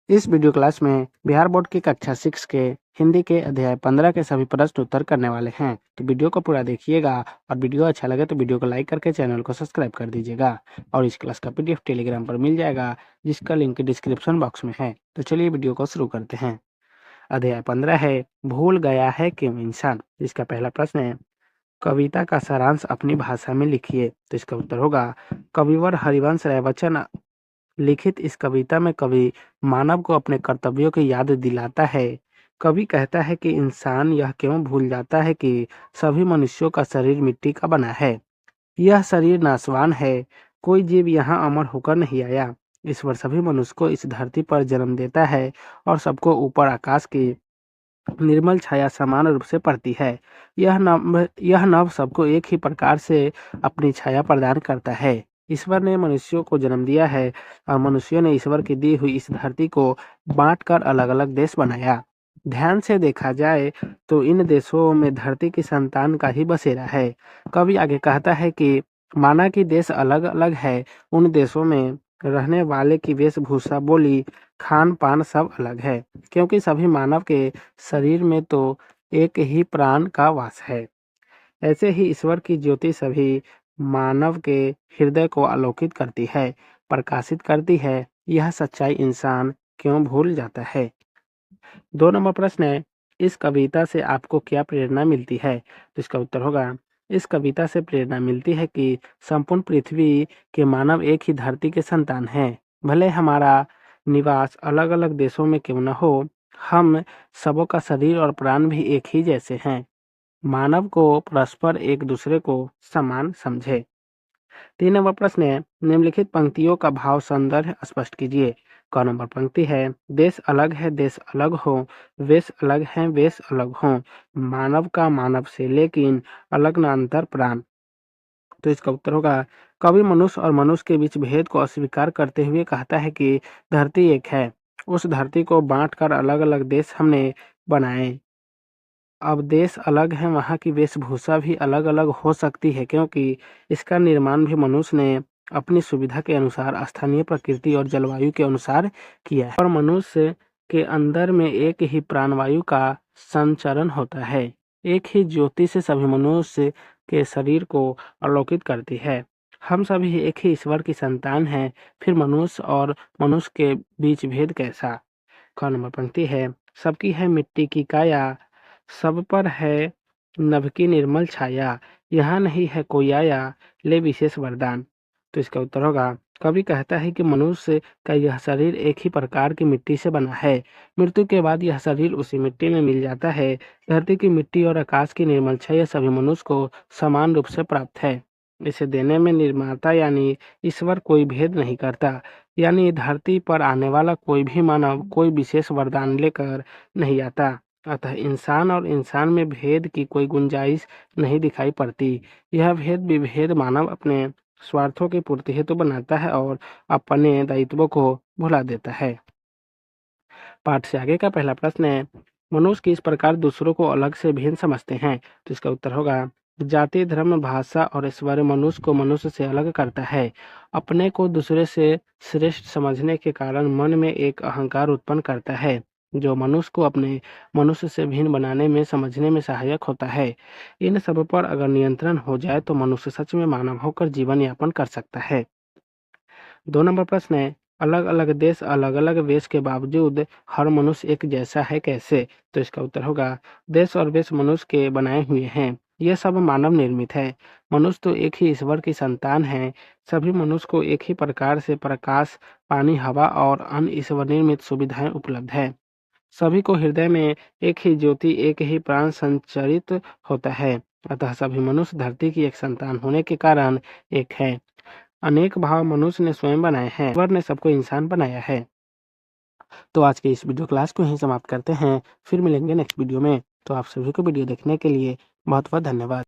इस video class में Bihar board की कक्षा 6 के हिंदी के अध्याय 15 के सभी प्रश्न उत्तर करने वाले हैं। तो वीडियो को पूरा देखिएगा और वीडियो अच्छा लगे तो वीडियो को लाइक करके चैनल को सब्सक्राइब कर दीजिएगा। और इस क्लास का पीडीएफ टेलीग्राम पर मिल जाएगा, जिसका लिंक डिस्क्रिप्शन बॉक्स में है। तो चलिए वीडियो को शुरू करते हैं। अध्याय 15 है, भूल गया है क्यों इंसान। इसका पहला प्रश्न है, कविता का सारांश अपनी भाषा में लिखिए। तो इसका उत्तर होगा, कविवर हरिवंश राय बच्चन लिखित इस कविता में कवि मानव को अपने कर्तव्यों की याद दिलाता है। कवि कहता है कि इंसान यह क्यों भूल जाता है कि सभी मनुष्यों का शरीर मिट्टी का बना है। यह शरीर नाशवान है। कोई जीव यहाँ अमर होकर नहीं आया। ईश्वर सभी मनुष्य को इस धरती पर जन्म देता है और सबको ऊपर आकाश की निर्मल छाया समान रूप से पड़ती है। यह नभ सबको एक ही प्रकार से अपनी छाया प्रदान करता है। ईश्वर ने मनुष्यों को जन्म दिया है और मनुष्यों ने ईश्वर की दी हुई इस धरती को बांटकर अलग अलग देश बनाया। ध्यान से देखा जाए तो इन देशों में धरती की संतान का ही बसेरा है। कवि आगे कहता है कि माना कि देश अलग अलग है, उन देशों में रहने वाले की वेशभूषा, बोली, खान पान सब अलग है, क्योंकि सभी मानव के शरीर में तो एक ही प्राण का वास है। ऐसे ही ईश्वर की ज्योति सभी मानव के हृदय को आलोकित करती है, प्रकाशित करती है। यह सच्चाई इंसान क्यों भूल जाता है। 2 नंबर प्रश्न है, इस कविता से आपको क्या प्रेरणा मिलती है। तो इसका उत्तर होगा, इस कविता से प्रेरणा मिलती है कि संपूर्ण पृथ्वी के मानव एक ही धरती के संतान हैं। भले हमारा निवास अलग अलग देशों में क्यों न हो, हम सबों का शरीर और प्राण भी एक ही जैसे हैं। मानव को परस्पर एक दूसरे को समान समझे। 3 नंबर प्रश्न है, निम्नलिखित पंक्तियों का भाव सौंदर्य स्पष्ट कीजिए। क नंबर पंक्ति है, देश अलग है देश अलग हो, वेश अलग है वेश अलग हो, मानव का मानव से लेकिन अलग न अंतर प्राण। तो इसका उत्तर होगा, कवि मनुष्य और मनुष्य के बीच भेद को अस्वीकार करते हुए कहता है कि धरती एक है। उस धरती को बांटकर अलग अलग देश हमने बनाए। अब देश अलग है, वहाँ की वेशभूषा भी अलग अलग हो सकती है, क्योंकि इसका निर्माण भी मनुष्य ने अपनी सुविधा के अनुसार स्थानीय प्रकृति और जलवायु के अनुसार किया है। और मनुष्य के अंदर में एक ही प्राणवायु का संचरण होता है। एक ही ज्योति से सभी मनुष्य के शरीर को आलोकित करती है। हम सभी एक ही ईश्वर की संतान हैं, फिर मनुष्य और मनुष्य के बीच भेद कैसा। क नंबर पंक्ति है, सबकी है मिट्टी की काया, सब पर है नभ की निर्मल छाया, यहाँ नहीं है कोई आया, ले विशेष वरदान। तो इसका उत्तर होगा, कवि कहता है कि मनुष्य का यह शरीर एक ही प्रकार की मिट्टी से बना है। मृत्यु के बाद यह शरीर उसी मिट्टी में मिल जाता है। धरती की मिट्टी और आकाश की निर्मल छाया सभी मनुष्य को समान रूप से प्राप्त है। इसे देने में निर्माता यानी ईश्वर कोई भेद नहीं करता। यानी धरती पर आने वाला कोई भी मानव कोई विशेष वरदान लेकर नहीं आता। अतः इंसान और इंसान में भेद की कोई गुंजाइश नहीं दिखाई पड़ती। यह भेद विभेद मानव अपने स्वार्थों की पूर्ति हेतु बनाता है और अपने दायित्वों को भुला देता है। पाठ से आगे का पहला प्रश्न है, मनुष्य किस प्रकार दूसरों को अलग से भिन्न समझते हैं। तो इसका उत्तर होगा, जाति धर्म भाषा और ऐश्वर्य मनुष्य को मनुष्य से अलग करता है। अपने को दूसरे से श्रेष्ठ समझने के कारण मन में एक अहंकार उत्पन्न करता है, जो मनुष्य को अपने मनुष्य से भिन्न बनाने में समझने में सहायक होता है। इन सब पर अगर नियंत्रण हो जाए तो मनुष्य सच में मानव होकर जीवन यापन कर सकता है। 2 नंबर प्रश्न है, अलग अलग देश अलग अलग वेश के बावजूद हर मनुष्य एक जैसा है कैसे। तो इसका उत्तर होगा, देश और वेश मनुष्य के बनाए हुए हैं। यह सब मानव निर्मित है। मनुष्य तो एक ही ईश्वर की संतान है। सभी मनुष्य को एक ही प्रकार से प्रकाश, पानी, हवा और अन्य ईश्वर निर्मित सुविधाएं उपलब्ध है। सभी को हृदय में एक ही ज्योति एक ही प्राण संचरित होता है। अतः सभी मनुष्य धरती की एक संतान होने के कारण एक है। अनेक भाव मनुष्य ने स्वयं बनाए हैं, ईश्वर ने सबको इंसान बनाया है। तो आज के इस वीडियो क्लास को यहीं समाप्त करते हैं, फिर मिलेंगे नेक्स्ट वीडियो में। तो आप सभी को वीडियो देखने के लिए बहुत बहुत धन्यवाद।